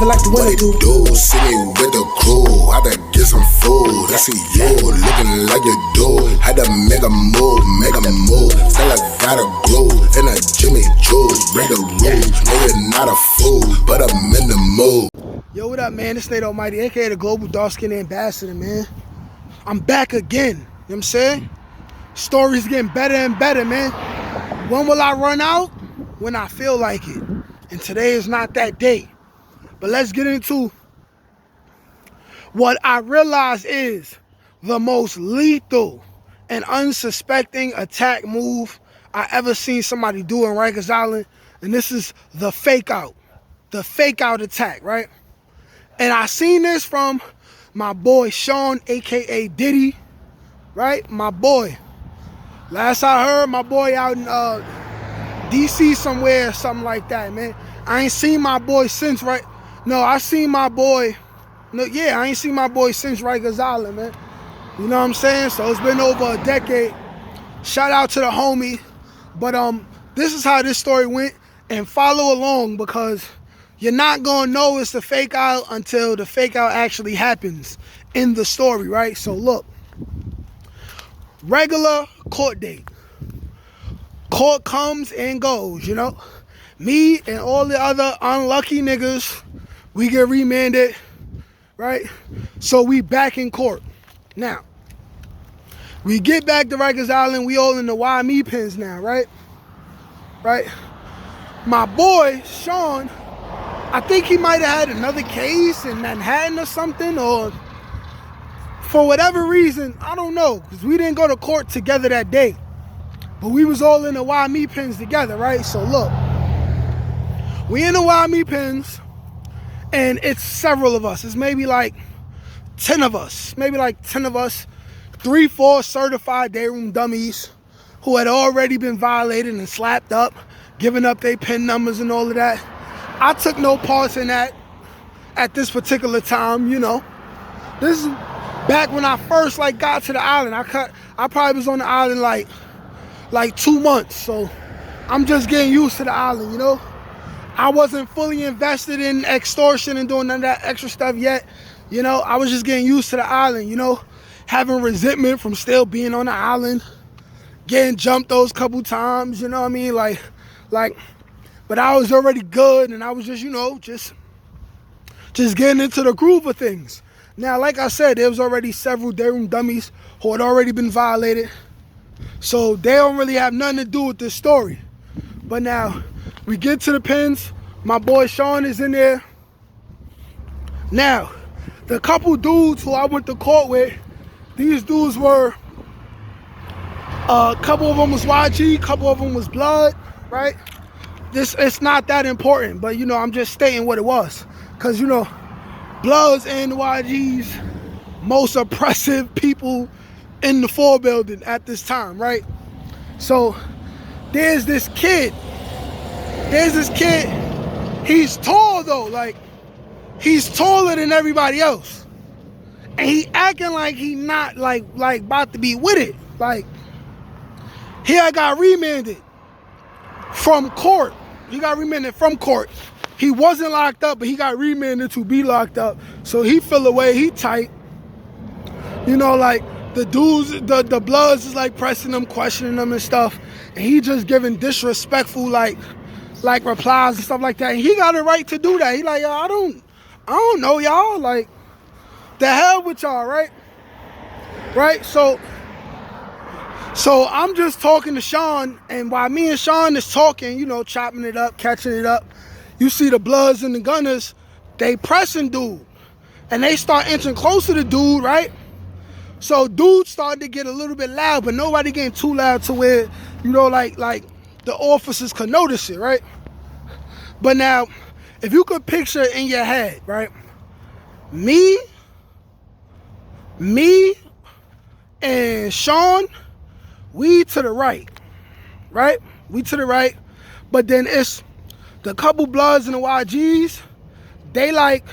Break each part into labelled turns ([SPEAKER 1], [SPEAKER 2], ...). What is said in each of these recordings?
[SPEAKER 1] living like the winter do.
[SPEAKER 2] See me with the crew, had to get some food. I see you looking like you do. Had to make a move. Still I gotta grow in a Jimmy Choo. Break the rules, no you're not a fool, but I'm in the mood.
[SPEAKER 1] Yo, what up, man? It's Nate Almighty, aka the Global Dark Skin Ambassador, man. I'm back again. You know what I'm saying? Stories getting better and better, man. When will I run out? When I feel like it. And today is not that day. But let's get into what I realize is the most lethal and unsuspecting attack move I ever seen somebody do in Rikers Island. And this is the fake out. The fake out attack, right? And I seen this from my boy Sean, aka Diddy, right? My boy. Last I heard, my boy out in DC somewhere or something like that, man. I ain't seen my boy since, right? No, I seen my boy. No, yeah, I ain't seen my boy since Rikers Island, man. You know what I'm saying? So it's been over a decade. Shout out to the homie. But this is how this story went. And follow along because you're not gonna know it's the fake out until the fake out actually happens in the story, right? So look, regular court date. Court comes and goes, you know. Me and all the other unlucky niggas, we get remanded, right? So we back in court. Now, we get back to Rikers Island, we all in the Why Me pens now, right? Right? My boy, Sean, I think he might have had another case in Manhattan or something, or for whatever reason, I don't know, because we didn't go to court together that day. But we was all in the Why Me pens together, right? So look, we in the Why Me pens, and it's several of us. It's maybe like 10 of us. Maybe like 10 of us. 3-4 certified day room dummies who had already been violated and slapped up, giving up their pen numbers and all of that. I took no parts in that at this particular time, you know. This is back when I first got to the island. I probably was on the island like 2 months, so I'm just getting used to the island, you know. I wasn't fully invested in extortion and doing none of that extra stuff yet, you know. I was just getting used to the island, you know, having resentment from still being on the island, getting jumped those couple times, you know what I mean, like, but I was already good, and I was just, you know, just getting into the groove of things. Now, like I said, there was already several day room dummies who had already been violated, so they don't really have nothing to do with this story. But now, we get to the pens, my boy Sean is in there. Now, the couple dudes who I went to court with, these dudes were, a couple of them was YG, a couple of them was Blood, right? It's not that important, but you know, I'm just stating what it was. Cause you know, Bloods and YG's most oppressive people in the 4 building at this time, right? So there's this kid, he's tall though, like he's taller than everybody else. And he acting like he not like about to be with it. Like, he got remanded from court. He got remanded from court. He wasn't locked up, but he got remanded to be locked up. So he feel away, he tight. You know, like the dudes, the Bloods is like pressing him, questioning him and stuff. And he just giving disrespectful like replies and stuff like that. And he got a right to do that. He like, yo, I don't know y'all. Like, the hell with y'all, right? Right? So I'm just talking to Sean, and while me and Sean is talking, you know, chopping it up, catching it up, you see the Bloods and the Gunners, they pressing dude. And they start inching closer to dude, right? So dude started to get a little bit loud, but nobody getting too loud to where, you know, like the officers could notice it, right? But now, if you could picture in your head, right? Me and Sean, we to the right, right? We to the right, but then it's the couple Bloods and the YGs, they like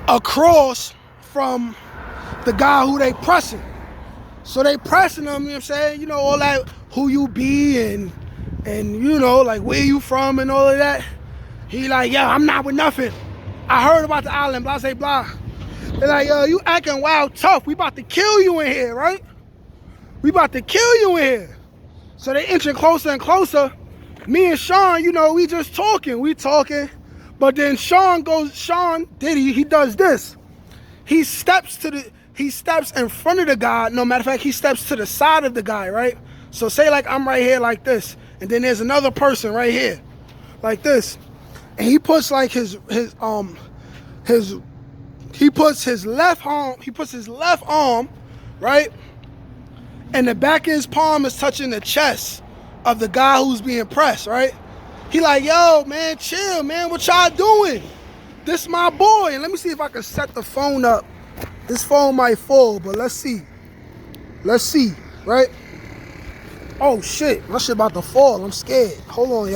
[SPEAKER 1] across from the guy who they pressing. So they pressing them, you know what I'm saying? You know, all that who you be and And you know, like, where you from and all of that. He like, yo, I'm not with nothing. I heard about the island, blah, say, blah. They're like, yo, you acting wild tough. We about to kill you in here, right? We about to kill you in here. So they inching closer and closer. Me and Sean, you know, we just talking. We talking. But then Sean Diddy, he does this. He steps in front of the guy. No, matter of fact, he steps to the side of the guy, right? So say like I'm right here like this. And then there's another person right here. Like this. And he puts like he puts his left arm, right? And the back of his palm is touching the chest of the guy who's being pressed, right? He like, yo, man, chill, man. What y'all doing? This my boy. And let me see if I can set the phone up. This phone might fall, but let's see. Let's see, right? Oh, shit. My shit about to fall. I'm scared. Hold on,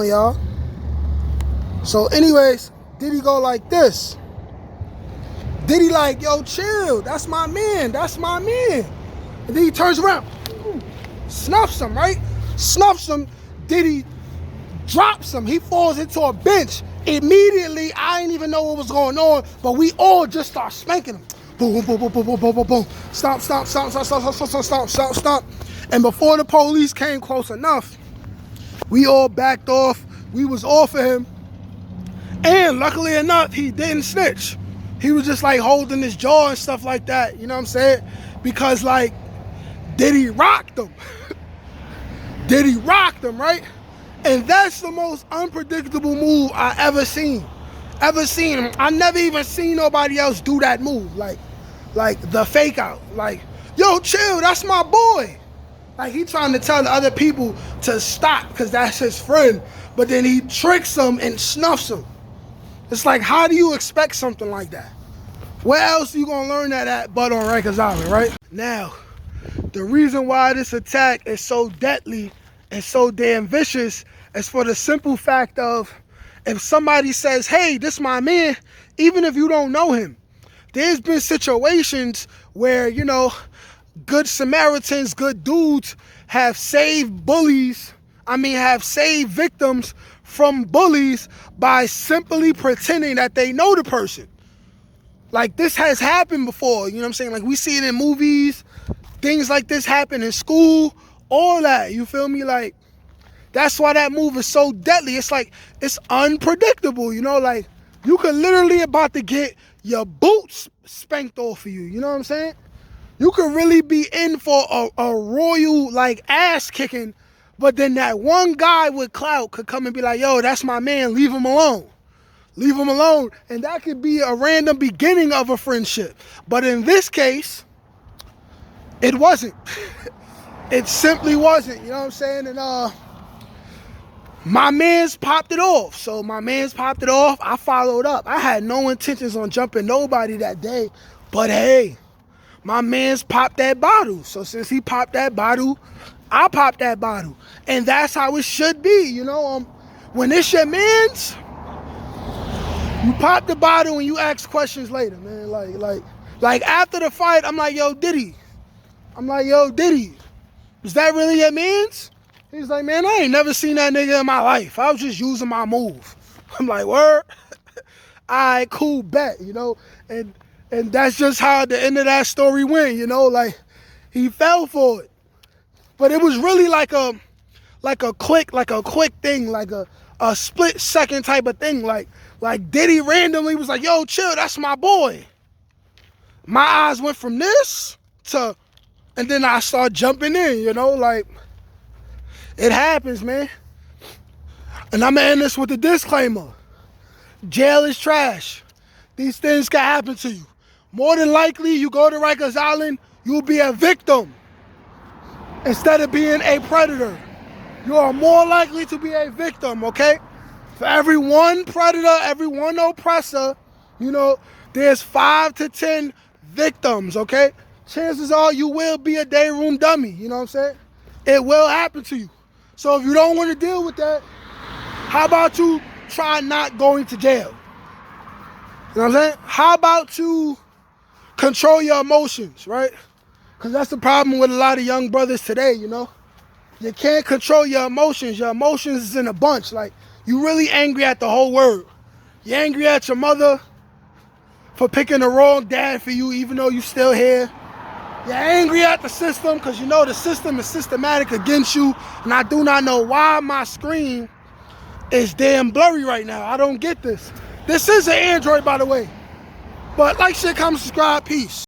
[SPEAKER 1] y'all. So anyways, Diddy go like this. Diddy like, yo, chill. That's my man. And then he turns around. Snuffs him, right? Diddy drops him. He falls into a bench. Immediately, I didn't even know what was going on, but we all just start spanking him. Boom, boom, boom, boom, boom, boom, boom, boom. Stomp. And before the police came close enough, we all backed off. We was off of him. And luckily enough, he didn't snitch. He was just like holding his jaw and stuff like that. You know what I'm saying? Because like, Diddy rocked him. Right? And that's the most unpredictable move I ever seen. I never even seen nobody else do that move. Like the fake out. Like, yo, chill, that's my boy. Like he trying to tell the other people to stop because that's his friend. But then he tricks them and snuffs them. It's like, how do you expect something like that? Where else are you gonna learn that at but on Rikers Island, right? Now, the reason why this attack is so deadly and so damn vicious is for the simple fact of, if somebody says, hey, this my man, even if you don't know him, there's been situations where, you know, good Samaritans, good dudes have saved victims from bullies by simply pretending that they know the person. Like, this has happened before, you know what I'm saying? Like, we see it in movies, things like this happen in school, all that, you feel me? Like, that's why that move is so deadly. It's like, it's unpredictable, you know? Like, you could literally about to get your boots spanked off of you, you know what I'm saying? You could really be in for a royal, like, ass kicking, but then that one guy with clout could come and be like, yo, that's my man, leave him alone. And that could be a random beginning of a friendship. But in this case, it wasn't. It simply wasn't, you know what I'm saying? And my mans popped it off. I followed up. I had no intentions on jumping nobody that day. But hey, my mans popped that bottle. So since he popped that bottle, I popped that bottle. And that's how it should be, you know? When it's your mans, you pop the bottle and you ask questions later, man. Like after the fight, I'm like, yo, Diddy, is that really your mans? He's like, man, I ain't never seen that nigga in my life. I was just using my move. I'm like, word? All right, cool, bet, you know? And that's just how the end of that story went, you know? Like, he fell for it. But it was really like a quick thing, like a split second type of thing. Like Diddy randomly was like, yo, chill, that's my boy. My eyes went from this to, and then I start jumping in, you know, like, it happens, man. And I'm gonna end this with a disclaimer. Jail is trash. These things can happen to you. More than likely, you go to Rikers Island, you'll be a victim instead of being a predator. You are more likely to be a victim, okay? For every one predator, every one oppressor, you know, there's 5 to 10 victims, okay? Chances are you will be a day room dummy, you know what I'm saying? It will happen to you. So if you don't want to deal with that, how about you try not going to jail? You know what I'm saying? How about you control your emotions, right? Because that's the problem with a lot of young brothers today, you know? You can't control your emotions. Your emotions is in a bunch. Like, you really angry at the whole world. You're angry at your mother for picking the wrong dad for you, even though you still here. You're angry at the system because you know the system is systematic against you. And I do not know why my screen is damn blurry right now. I don't get this. This is an Android, by the way. But like, share, comment, subscribe. Peace.